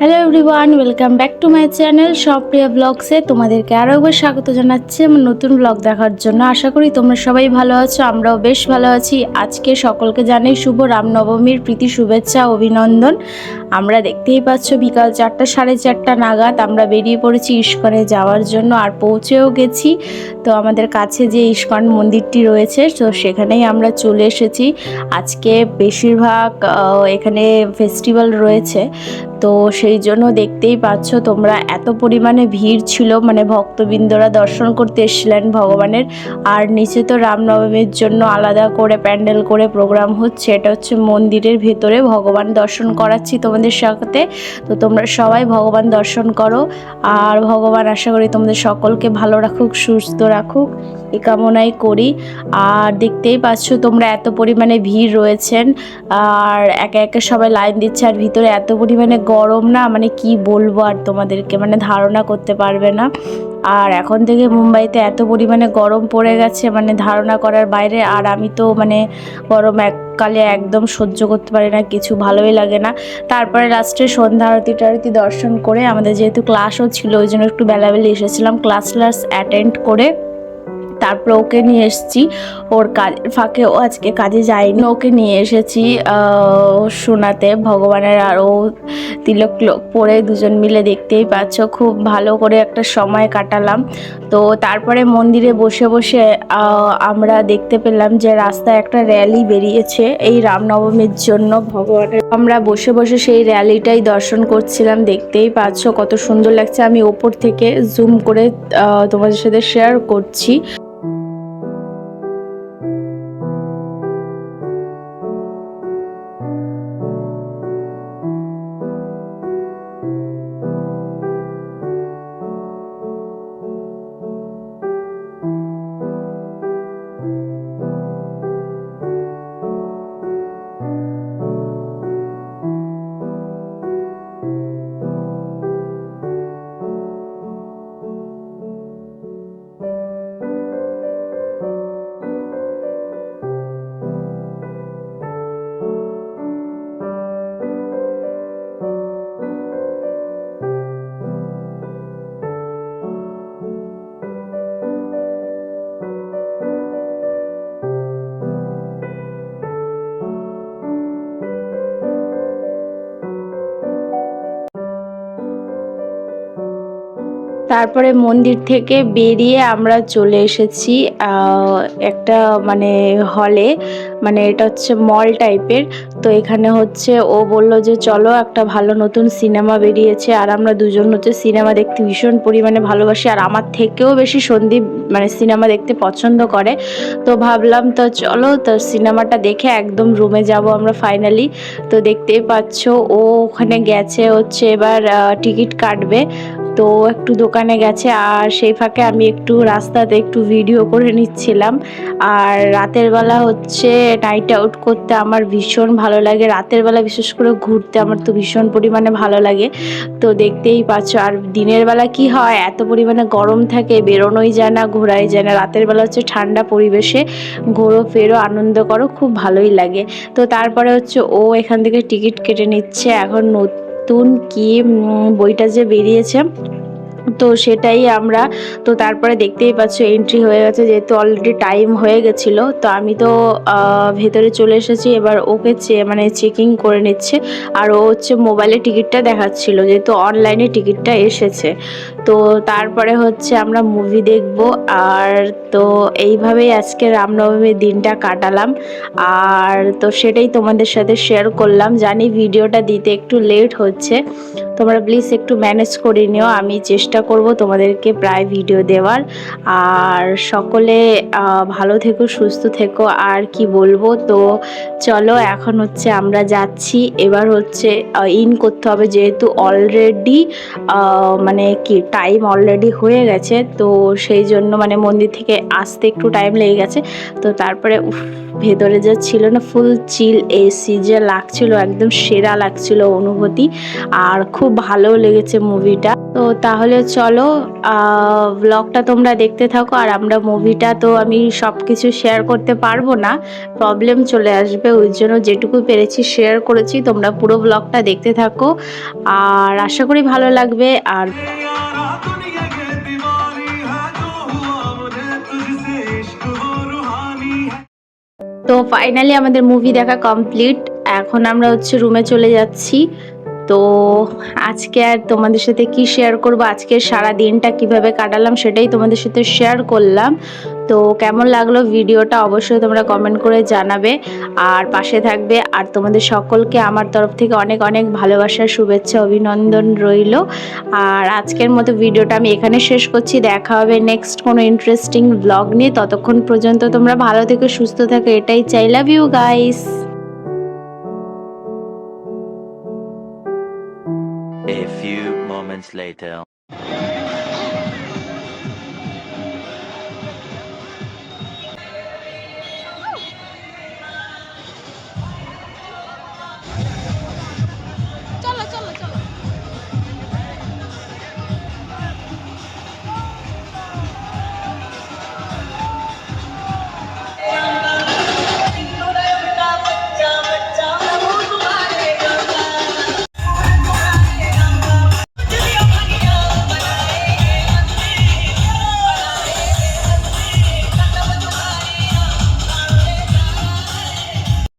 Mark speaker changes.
Speaker 1: Hello everyone, welcome back to my channel সবপ্রিয়া ব্লগসে তোমাদেরকে আরও একবার স্বাগত জানাচ্ছি আমার নতুন ব্লগ দেখার জন্য। আশা করি তোমরা সবাই ভালো আছো, আমরাও বেশ ভালো আছি। আজকে সকলকে জানাই শুভ রামনবমীর প্রীতি শুভেচ্ছা অভিনন্দন। আমরা দেখতেই পাচ্ছ বিকাল 4টা সাড়ে 4টা নাগাদ আমরা বেরিয়ে পড়েছি ইস্কনে যাওয়ার জন্য, আর পৌঁছেও গেছি। তো আমাদের কাছে যে ইস্কন মন্দিরটি রয়েছে তো সেখানেই আমরা চলে এসেছি। আজকে বেশিরভাগ এখানে ফেস্টিভ্যাল রয়েছে, তো সেই জন্য দেখতেই পাচ্ছ তোমরা এত পরিমাণে ভিড় ছিল, মানে ভক্তবৃন্দরা দর্শন করতে এসেছিলেন ভগবানের। আর নিচে তো রামনবমীর জন্য আলাদা করে প্যান্ডেল করে প্রোগ্রাম হচ্ছে, এটা হচ্ছে মন্দিরের ভেতরে ভগবান দর্শন করাচ্ছি তোমাদের সাথে। তো তোমরা সবাই ভগবান দর্শন করো, আর ভগবান আশা করি তোমাদের সকলকে ভালো রাখুক, সুস্থ রাখুক, এই কামনাই করি। আর দেখতেই পাচ্ছ তোমরা এত পরিমাণে ভিড় রয়েছেন, আর একে একে সবাই লাইন দিচ্ছে। আর ভিতরে এত পরিমাণে গরম না, মানে কি বলবো আর তোমাদেরকে, মানে ধারণা করতে পারবে না। আর এখন থেকে মুম্বাইতে এত পরিমাণে গরম পড়ে গেছে, মানে ধারণা করার বাইরে। আর আমি তো মানে গরম এককালে একদম সহ্য করতে পারি না, কিছু ভালোই লাগে না। তারপরে লাস্টে সন্ধ্যা আরতি দর্শন করে, আমাদের যেহেতু ক্লাসও ছিল ওই জন্য একটু বেলাবেলি এসেছিলাম, ক্লাস অ্যাটেন্ড করে তারপর ওকে নিয়ে এসেছি। ওর কাজের ফাঁকে ও আজকে কাজে যায়নি, ওকে নিয়ে এসেছি শোনাতে ভগবানের। আর ও তিলক পরে দুজন মিলে দেখতেই পাচ্ছ খুব ভালো করে একটা সময় কাটালাম। তো তারপরে মন্দিরে বসে বসে আমরা দেখতে পেলাম যে রাস্তায় একটা র্যালি বেরিয়েছে এই রামনবমীর জন্য ভগবানের। আমরা বসে বসে সেই র্যালিটাই দর্শন করছিলাম, দেখতেই পাচ্ছ কত সুন্দর লাগছে। আমি ওপর থেকে জুম করে তোমাদের সাথে শেয়ার করছি। তারপরে মন্দির থেকে বেরিয়ে আমরা চলে এসেছি একটা মানে হলে, মানে এটা হচ্ছে মল টাইপের। তো এখানে হচ্ছে ও বলল যে চলো একটা ভালো নতুন সিনেমা বেরিয়েছে, আর আমরা দুজন হচ্ছে সিনেমা দেখতে ভীষণ পরিমাণে ভালোবাসি। আর আমার থেকেও বেশি সন্দীপ মানে সিনেমা দেখতে পছন্দ করে। তো ভাবলাম তো চলো তো সিনেমাটা দেখে একদম রুমে যাব আমরা ফাইনালি। তো দেখতেই পাচ্ছ ও ওখানে গেছে হচ্ছে এবার টিকিট কাটবে, তো একটু দোকানে গেছে। আর সেই ফাঁকে আমি একটু রাস্তাতে একটু ভিডিও করে নিচ্ছিলাম। আর রাতের বেলা হচ্ছে নাইট আউট করতে আমার ভীষণ ভালো লাগে, রাতের বেলা বিশেষ করে ঘুরতে আমার তো ভীষণ পরিমাণে ভালো লাগে। তো দেখতেই পাচ্ছ। আর দিনের বেলা কি হয়, এত পরিমাণে গরম থাকে, বেরোনোই যায় না, ঘোরাই যায় না। রাতের বেলা হচ্ছে ঠান্ডা পরিবেশে ঘোরো ফেরো আনন্দ করো, খুব ভালোই লাগে। তো তারপরে হচ্ছে ও এখান থেকে টিকিট কেটে নিচ্ছে। এখন নতুন কি বইটা যে বেরিয়েছে তো সেটাই আমরা, তো তারপরে দেখতেই পাচ্ছ এন্ট্রি হয়ে গেছে, যেহেতু অলরেডি টাইম হয়ে গেছিলো। তো আমি তো ভেতরে চলে এসেছি, এবার ওকে মানে চেকিং করে নিচ্ছে। আর ও হচ্ছে মোবাইলে টিকিটটা দেখাচ্ছিল, যেহেতু অনলাইনে টিকিটটা এসেছে। তো তারপরে হচ্ছে আমরা মুভি দেখব। আর তো এইভাবেই আজকে রামনবমীর দিনটা কাটালাম। আর তো সেটাই তোমাদের সাথে শেয়ার করলাম। জানি ভিডিওটা দিতে একটু লেট হচ্ছে, তোমরা প্লিজ একটু ম্যানেজ করে নিও, আমি চেষ্টা করব তোমাদেরকে প্রায় ভিডিও দেওয়ার। আর সকলে ভালো থেকো, সুস্থ থেকো, আর কি বলবো। তো চলো এখন হচ্ছে আমরা যাচ্ছি, এবার হচ্ছে ইন করতে হবে, যেহেতু অলরেডি মানে কি টাইম অলরেডি হয়ে গেছে। তো সেই জন্য মানে মন্দির থেকে আসতে একটু টাইম লেগে গেছে। তো তারপরে ভেতরে যা ছিল না ফুল চিল এসি যে লাগছিল, একদম সেরা লাগছিল অনুভূতি, আর খুব ভালো লেগেছে মুভিটা। তো তাহলে চলো ব্লগটা তোমরা দেখতে থাকো। আর আমরা মুভিটা তো আমি সব কিছু শেয়ার করতে পারবো না, প্রবলেম চলে আসবে, ওই জন্য যেটুকু পেরেছি শেয়ার করেছি। তোমরা পুরো ব্লগটা দেখতে থাকো আর আশা করি ভালো লাগবে। আর তো ফাইনালি আমাদের মুভি দেখা কমপ্লিট। এখন আমরা হচ্ছে রুমে চলে যাচ্ছি। তো আজকে আর তোমাদের সাথে কি শেয়ার করব, আজকে সারা দিনটা কিভাবে কাটালাম সেটাই তোমাদের সাথে শেয়ার করলাম। তো কেমন লাগলো ভিডিওটা অবশ্যই তোমরা কমেন্ট করে জানাবে আর পাশে থাকবে। আর তোমাদের সকলকে আমার তরফ থেকে অনেক অনেক ভালোবাসা, শুভেচ্ছা, অভিনন্দন রইল। আর আজকের মতো ভিডিওটা আমি এখানে শেষ করছি। দেখা হবে নেক্সট কোনো ইন্টারেস্টিং ব্লগ নিয়ে। ততক্ষণ পর্যন্ত তোমরা ভালো থেকো, সুস্থ থাকো, এটাই চাই। Love you guys.
Speaker 2: A few moments later.